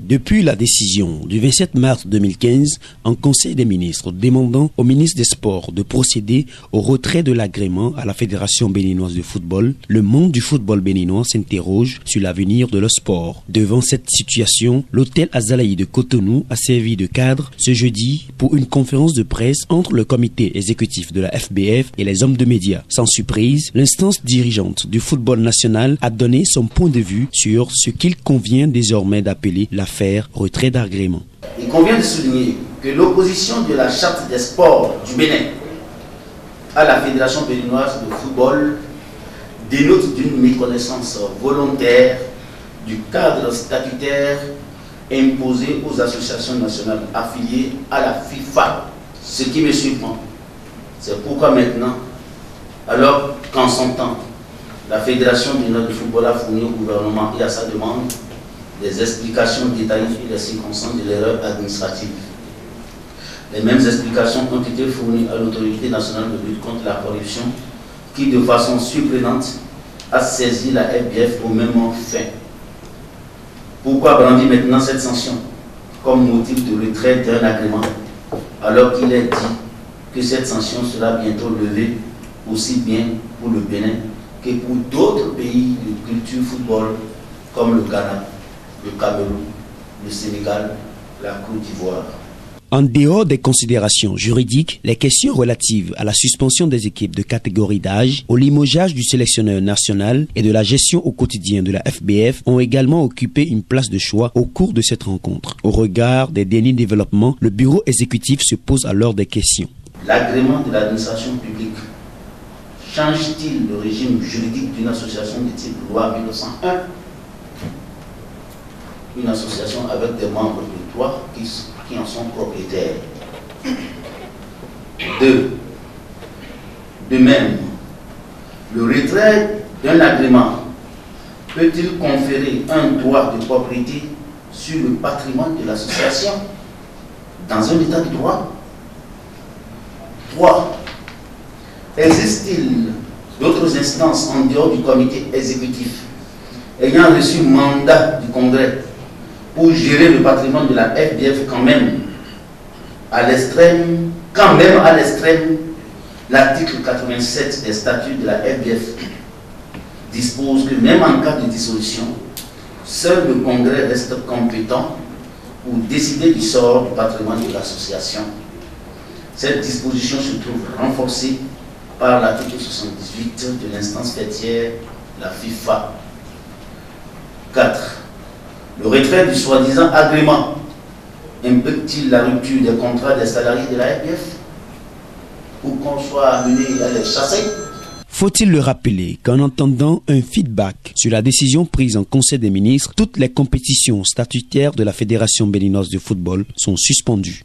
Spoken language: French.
Depuis la décision du 27 mars 2015 en Conseil des ministres demandant au ministre des Sports de procéder au retrait de l'agrément à la Fédération béninoise de football, le monde du football béninois s'interroge sur l'avenir de leur sport. Devant cette situation, l'hôtel Azalaï de Cotonou a servi de cadre ce jeudi pour une conférence de presse entre le comité exécutif de la FBF et les hommes de médias. Sans surprise, l'instance dirigeante du football national a donné son point de vue sur ce qu'il convient désormais d'appeler l'affaire retrait d'agrément. Il convient de souligner que l'opposition de la Charte des sports du Bénin à la Fédération béninoise de football dénote d'une méconnaissance volontaire du cadre statutaire imposé aux associations nationales affiliées à la FIFA. Ce qui me surprend, c'est pourquoi maintenant, alors qu'en son temps, la Fédération béninoise de football a fourni au gouvernement et à sa demande des explications détaillées sur les circonstances de l'erreur administrative. Les mêmes explications ont été fournies à l'autorité nationale de lutte contre la corruption qui, de façon surprenante, a saisi la FBF au même fin. Pourquoi brandir maintenant cette sanction comme motif de retrait d'un agrément alors qu'il est dit que cette sanction sera bientôt levée aussi bien pour le Bénin que pour d'autres pays de culture football comme le Ghana, le Cameroun, le Sénégal, la Côte d'Ivoire. En dehors des considérations juridiques, les questions relatives à la suspension des équipes de catégorie d'âge, au limogeage du sélectionneur national et de la gestion au quotidien de la FBF ont également occupé une place de choix au cours de cette rencontre. Au regard des derniers développements, le bureau exécutif se pose alors des questions. L'agrément de l'administration publique change-t-il le régime juridique d'une association de type loi 1901? Une association avec des membres de droit qui en sont propriétaires. 2. De même, le retrait d'un agrément peut-il conférer un droit de propriété sur le patrimoine de l'association dans un état de droit? 3. Existe-t-il d'autres instances en dehors du comité exécutif ayant reçu mandat du Congrès pour gérer le patrimoine de la FBF quand même à l'extrême, l'article 87 des statuts de la FBF dispose que même en cas de dissolution, seul le Congrès reste compétent pour décider du sort du patrimoine de l'association. Cette disposition se trouve renforcée par l'article 78 de l'instance faîtière, la FIFA. 4. Le retrait du soi-disant agrément implique-t-il la rupture des contrats des salariés de la FBF pour qu'on soit amené à les chasser? Faut-il le rappeler qu'en entendant un feedback sur la décision prise en Conseil des ministres, toutes les compétitions statutaires de la Fédération béninoise de football sont suspendues.